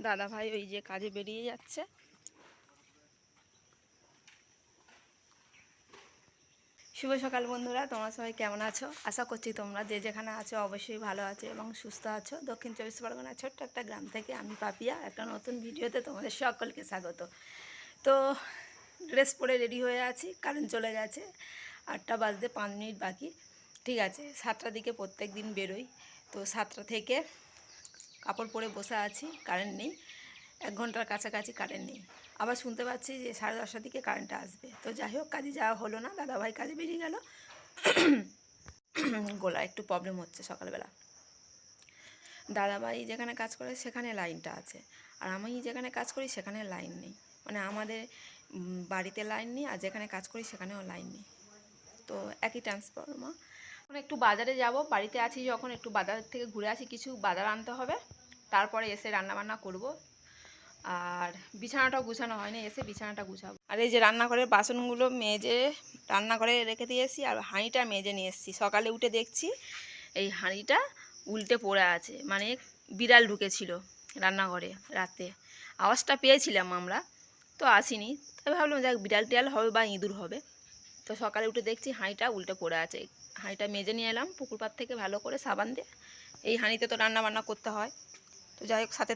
দাদা ভাই ওই যে কাজে বেরিয়ে যাচ্ছে। শুভ সকাল বন্ধুরা, তোমরা সবাই কেমন আছো? আশা করছি তোমরা যে যেখানে আছো অবশ্যই ভালো আছো এবং সুস্থ আছো। দক্ষিণ চব্বিশ পরগনার ছোট্ট একটা গ্রাম থেকে আমি পাপিয়া একটা নতুন ভিডিওতে তোমাদের সকলকে স্বাগত। তো ড্রেস পরে রেডি হয়ে আছি, কারেন্ট চলে গেছে, 8টা বাজতে 5 মিনিট বাকি। ঠিক আছে, 7টার দিকে প্রত্যেক দিন বেরোই, তো 7টা থেকে কাপড় পরে বসে আছি, কারেন্ট নেই। 1 ঘন্টার কাছাকাছি কারেন্ট নেই। আবার শুনতে পাচ্ছি যে 10:30টার দিকে কারেন্টটা আসবে। তো যাই হোক, কাজে যাওয়া হলো না, দাদাভাই কাজে বেরিয়ে গেল। গলা একটু প্রবলেম হচ্ছে সকালবেলা। দাদাভাই যেখানে কাজ করে সেখানে লাইনটা আছে, আর আমি যেখানে কাজ করি সেখানে লাইন নেই। মানে আমাদের বাড়িতে লাইন নেই, আর যেখানে কাজ করি সেখানেও লাইন নেই। তো একই ট্রান্সফরমার। এখন একটু বাজারে যাব, বাড়িতে আছি যখন একটু বাজার থেকে ঘুরে আসি, কিছু বাজার আনতে হবে, তারপরে এসে রান্নাবান্না করব। আর বিছানাটাও গুছানো হয়নি, এসে বিছানাটা গুছাবো। আর এই যে রান্নাঘরের বাসনগুলো মেজে রান্নাঘরে রেখে দিয়েছি, আর হাঁড়িটা মেজে নিয়ে এসেছি। সকালে উঠে দেখছি এই হাঁড়িটা উল্টে পড়ে আছে, মানে বিড়াল ঢুকেছিল রান্নাঘরে রাতে। আওয়াজটা পেয়েছিলাম আমরা, তো আসিনি। তাই ভাবলাম যাক বিড়াল টিড়াল হবে বা ইঁদুর হবে। তো সকালে উঠে দেখছি হাঁড়িটা উল্টে পড়ে আছে। হাঁড়িটা মেজে নিয়ে এলাম পুকুর পাড় থেকে ভালো করে সাবান দিয়ে। এই হাঁড়িতে তো রান্না বান্না করতে হয়। তো যাই হোক, সাথে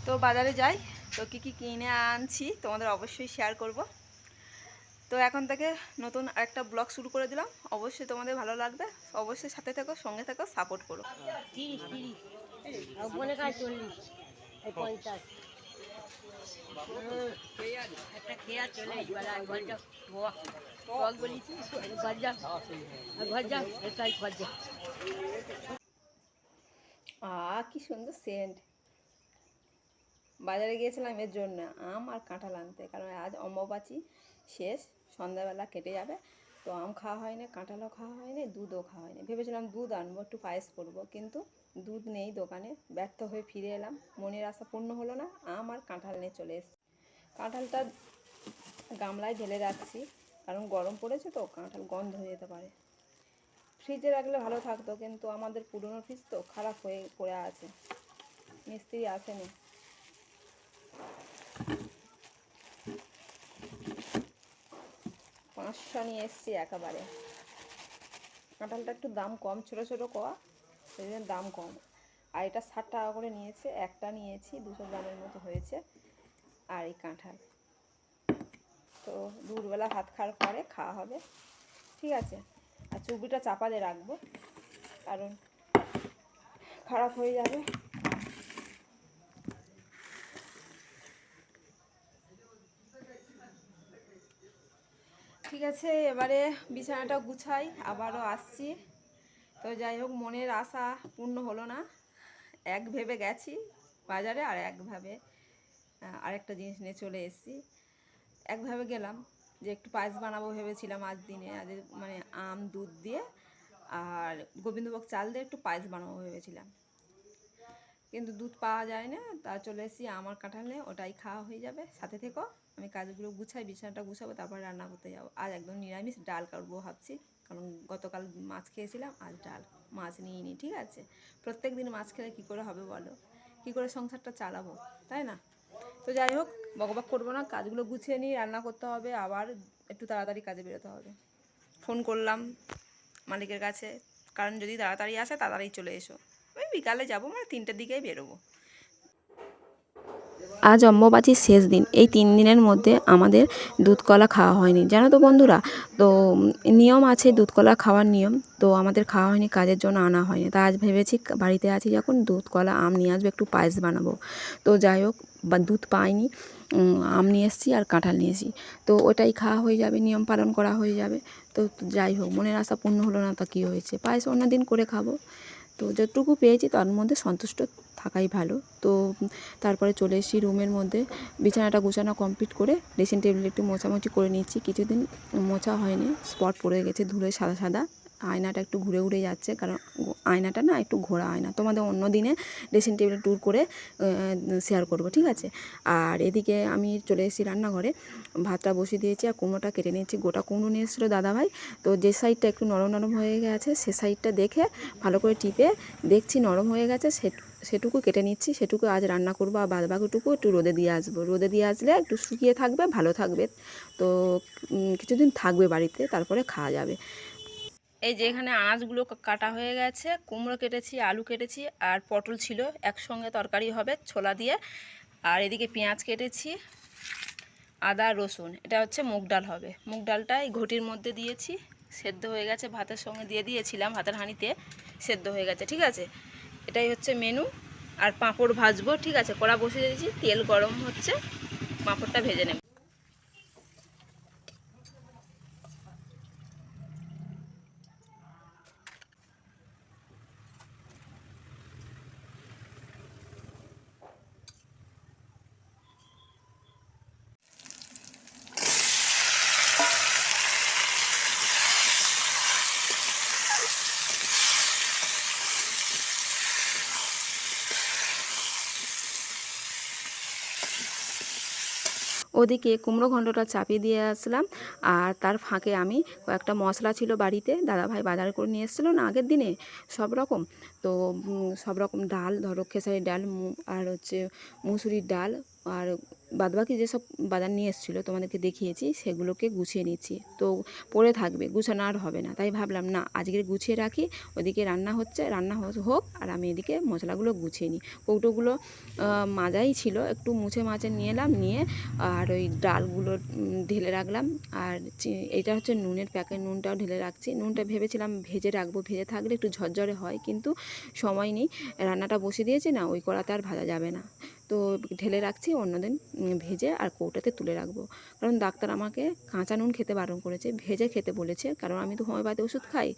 তো বাজারে যাই, তো কী কী কিনে আনছি তোমাদের অবশ্যই শেয়ার করব। তো এখন থেকে নতুন একটা ব্লগ শুরু করে দিলাম, অবশ্যই তোমাদের ভালো লাগবে। অবশ্যই সাথে থেকো, সঙ্গে থেকো, সাপোর্ট করো। 30 কি সুন্দর সেন্ট। বাজারে গিয়েছিলাম এর জন্য, আম আর কাঁঠাল আনতে, কারণ আজ অম্বুবাচী শেষ, সন্ধ্যাবেলা কেটে যাবে। তো আম খাওয়া হয়নি, কাঁঠালও খাওয়া হয়নি, দুধও খাওয়া হয়নি। ভেবেছিলাম দুধ আনবো, একটু পায়েস করবো, কিন্তু দুধ নেই দোকানে। ব্যর্থ হয়ে ফিরে এলাম, মনের আশা পূর্ণ হলো না। আম আর কাঁঠাল নিয়ে চলে এসেছি। কাঁঠালটা গামলায় ঢেলে রাখছি, কারণ গরম পড়েছে তো কাঁঠাল গন্ধ হয়ে যেতে পারে। ফ্রিজে রাখলে ভালো থাকতো, কিন্তু আমাদের পুরনো ফ্রিজ তো খারাপ হয়ে পড়ে আছে, মিস্ত্রি আসেনি। 500 নিয়ে এসছি একেবারে। কাঁঠালটা একটু দাম কম, ছোটো ছোটো কোয়া, সেই জন্য দাম কম। আর এটা 60 টাকা করে নিয়েছে, একটা নিয়েছি 200 গ্রামের মতো হয়েছে। আর এই কাঁঠাল তো দুপুরবেলা ভাত খাওয়ার পরে খাওয়া হবে, ঠিক আছে। আর চুবড়িটা চাপা দিয়ে রাখবো, কারণ খারাপ হয়ে যাবে। ঠিক আছে, এবারে বিছানাটা গুছাই, আবারও আসছি। তো যাই হোক, মনের আশা পূর্ণ হলো না। এক ভেবে গেছি বাজারে, আর একভাবে আরেকটা জিনিস নিয়ে চলে এসেছি। একভাবে গেলাম যে একটু পায়েস বানাবো ভেবেছিলাম আজ দিনে, আজ মানে আম দুধ দিয়ে আর গোবিন্দভোগ চাল দিয়ে একটু পায়েস বানাবো ভেবেছিলাম, কিন্তু দুধ পাওয়া যায় না। তা চলে এসেছি আমার কাঁঠাল নিয়ে, ওটাই খাওয়া হয়ে যাবে। সাথে থেকো, আমি কাজগুলো গুছাই, বিছানাটা গুছাবো, তারপর রান্না করতে যাবো। আজ একদম নিরামিষ, ডাল করবো ভাবছি, কারণ গতকাল মাছ খেয়েছিলাম, আজ ডাল। মাছ নিইনি, ঠিক আছে। প্রত্যেক দিন মাছ খেলে কী করে হবে বলো, কী করে সংসারটা চালাবো, তাই না? তো যাই হোক, বকবক করবো না, কাজগুলো গুছিয়ে নিই, রান্না করতে হবে, আবার একটু তাড়াতাড়ি কাজে বেরোতে হবে। ফোন করলাম মালিকের কাছে, কারণ যদি তাড়াতাড়ি আসে তাড়াতাড়ি চলে এসো। ওই বিকালে যাবো, মানে 3টের দিকেই বেরোবো। আজ অম্বুবাচীর শেষ দিন, এই 3 দিনের মধ্যে আমাদের দুধ কলা খাওয়া হয়নি, জানো তো বন্ধুরা। তো নিয়ম আছে দুধ কলা খাওয়ার নিয়ম, তো আমাদের খাওয়া হয়নি, কাজের জন্য আনা হয়নি। তা আজ ভেবেছি বাড়িতে আছি যখন, দুধ কলা আম নিয়ে আসবো, একটু পায়েস বানাবো। তো যাই হোক, বা দুধ পাইনি, আম নিয়ে এসেছি আর কাঁঠাল নিয়েছি, তো ওটাই খাওয়া হয়ে যাবে, নিয়ম পালন করা হয়ে যাবে। তো যাই হোক, মনের আশা পূর্ণ হলো না, তা কী হয়েছে, পায়েস অন্য দিন করে খাবো। তো যেটুকু পেয়েছি তার মধ্যে সন্তুষ্ট থাকাই ভালো। তো তারপরে চলে এসেছি রুমের মধ্যে, বিছানাটা গোছানো কমপ্লিট করে ড্রেসিং টেবিল একটু মোছামুছি করে নিচ্ছি। কিছুদিন মোছা হয়নি, স্পট পড়ে গেছে ধুলে সাদা সাদা, আয়নাটা একটু ঘুরে ঘুরে যাচ্ছে, কারণ আয়নাটা না একটু ঘোরা আয়না। তোমাদের অন্য দিনে ড্রেসিং টেবিলে ট্যুর করে শেয়ার করব, ঠিক আছে। আর এদিকে আমি চলে এসেছি রান্নাঘরে, ভাতটা বসিয়ে দিয়েছি আর কুমড়োটা কেটে নিয়েছি। গোটা কুমড়ো নিয়ে এসেছিলো দাদাভাই, তো যে সাইডটা একটু নরম নরম হয়ে গেছে সে সাইডটা দেখে ভালো করে টিপে দেখছি নরম হয়ে গেছে, সেটুকু কেটে নিচ্ছি। সেটুকু আজ রান্না করবো, আর বাদ বাকিটুকু একটু রোদে দিয়ে আসবো। রোদে দিয়ে আসলে একটু শুকিয়ে থাকবে, ভালো থাকবে, তো কিছুদিন থাকবে বাড়িতে, তারপরে খাওয়া যাবে। এই যে এখানে আনাজগুলো কাটা হয়ে গেছে, কুমড়ো কেটেছি, আলু কেটেছি আর পটল ছিল, একসঙ্গে তরকারি হবে ছোলা দিয়ে। আর এদিকে পেঁয়াজ কেটেছি, আদা রসুন, এটা হচ্ছে মুগ ডাল হবে। মুগ ডালটা এই ঘটির মধ্যে দিয়েছি, সেদ্ধ হয়ে গেছে, ভাতের সঙ্গে দিয়ে দিয়েছিলাম, ভাতের হাঁড়িতে সেদ্ধ হয়ে গেছে, ঠিক আছে। এটাই হচ্ছে মেনু। আর পাঁপড় ভাজবো, ঠিক আছে। কড়া বসিয়ে দিয়েছি, তেল গরম হচ্ছে, পাঁপড়টা ভেজে নেব। ওদিকে কুমড়ো ঘন্টটা চাপিয়ে দিয়ে আসলাম, আর তার ফাঁকে আমি কয়েকটা মশলা ছিল বাড়িতে, দাদাভাই বাজার করে নিয়ে এসেছিলো না আগের দিনে সব রকম। তো সব রকম ডাল, ধরো খেসারির ডাল আর হচ্ছে মুসুরির ডাল, আর বাদবাকি যেসব বাজার নিয়ে এসেছিলো তোমাদেরকে দেখিয়েছি, সেগুলোকে গুছিয়ে নিচ্ছি। তো পড়ে থাকবে, গুছানো আর হবে না, তাই ভাবলাম না আজকের গুছিয়ে রাখি। ওদিকে রান্না হচ্ছে, রান্না হোক আর আমি এদিকে মশলাগুলো গুছিয়ে নিই। কৌটোগুলো মাজাই ছিল, একটু মুছে মাছে নিয়ে এলাম, নিয়ে আর ওই ডালগুলো ঢেলে রাখলাম। আর এইটা হচ্ছে নুনের প্যাকেট, নুনটাও ঢেলে রাখছি। নুনটা ভেবেছিলাম ভেজে রাখবো, ভেজে থাকলে একটু ঝরঝরে হয়, কিন্তু সময় নেই, রান্নাটা বসিয়ে দিয়েছি না, ওই কড়াতে আর ভাজা যাবে না, তো ঢেলে রাখছি, অন্যদিন ভেজে আর কৌটাতে তুলে রাখবো। কারণ ডাক্তার আমাকে কাঁচা নুন খেতে বারণ করেছে, ভেজে খেতে বলেছে, কারণ আমি তো হোমিওপ্যাথি ওষুধ খাই,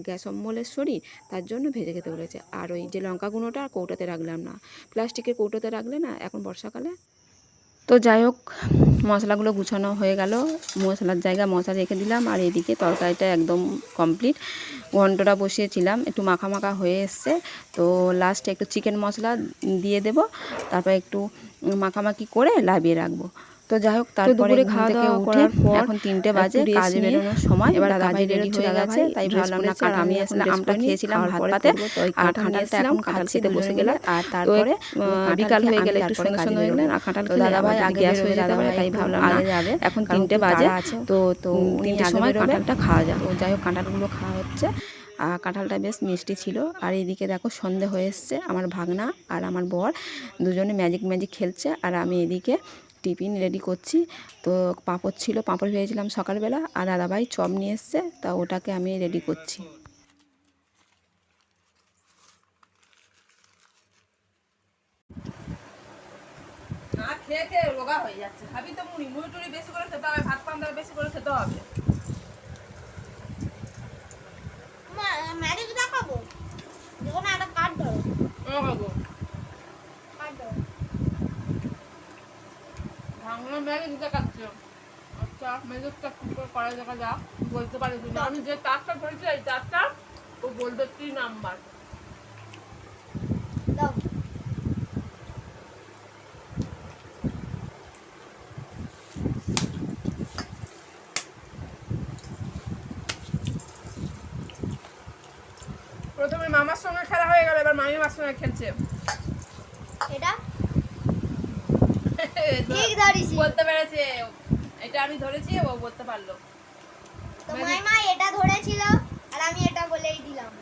গ্যাস অম্বলের শরীর, তার জন্য ভেজে খেতে বলেছে। আর ওই যে লঙ্কা গুঁড়োটা কৌটাতে রাখলাম না, প্লাস্টিকের কৌটোতে রাখলে না এখন বর্ষাকালে। তো যাই হোক, মশলাগুলো গুছানো হয়ে গেল, মশলার জায়গায় মশলা রেখে দিলাম। আর এদিকে তরকারিটা একদম কমপ্লিট, ঘন্টটা বসিয়েছিলাম, একটু মাখা মাখা হয়ে এসছে। তো লাস্টে একটু চিকেন মশলা দিয়ে দেব, তারপর একটু মাখামাখি করে লাভিয়ে রাখবো। তো যাই হোক, তারপরে খাওয়া দাওয়া করার পর এখন 3টে বাজে, কাজে বেরোনোর সময়। এবার দাদাভাই রেডি হয়ে গেছে, তাই ভাবলাম না কাঁঠাল, আমি আসলে আমটা খেয়েছিলাম ভাত পাতে, আর কাঁঠালটা এখন কাঁঠাল খেতে বসে গেলাম। আর তারপরে বিকাল হয়ে গেলে একটু সুন্দর সুন্দর হয়ে গেলে আর কাঁঠাল খেলে দাদাভাই আগে গ্যাস হয়ে যেতে পারে, তাই ভাবলাম আগে যাবে, এখন 3টে বাজে, তো 3টের সময় কাঁঠালটা খাওয়া যায়। তো যাই হোক, কাঁঠালগুলো খাওয়া হচ্ছে। কাঁঠালটা বেশ মিষ্টি ছিল। আর এইদিকে দেখো সন্ধে হয়ে এসছে, আমার ভাগনা আর আমার বর দুজনে ম্যাজিক খেলছে, আর আমি এদিকে টিফিন রেডি করছি। তো পাঁপড় ছিল, পাঁপড় ভেজেছিলাম সকালবেলা, আর দাদাভাই চপ নিয়ে এসছে, তা ওটাকে আমি রেডি করছি। খেয়ে খেয়ে রোগা হয়ে যাচ্ছে, ভাবি তো মুড়ি টুড়ি বেশি করে খেতে হবে, ভাত পান্তা বেশি করে খেতে হবে। ম্যাজিক দেখাবো, যখন একটা কাট ধরো ভাঙনা ম্যাজিক দেখাচ্ছে। আচ্ছা, ম্যাজিকটা কি করে করা দেখা যাক, বলতে পারি না। আমি যে টাকটা ধরেছি, এই টাকটা ও বলবে 3 নাম্বার। দাও, প্রথমে মামার সঙ্গে খেলা হয়ে গেল, এবার মামিমার সঙ্গে খেলছে। এটা ঠিক ধরেছি, বলতে পেরেছে, এটা আমি ধরেছি, ও বলতে পারলো। তো মাইমা এটা ধরেছিল আর আমি এটা বলেই দিলাম।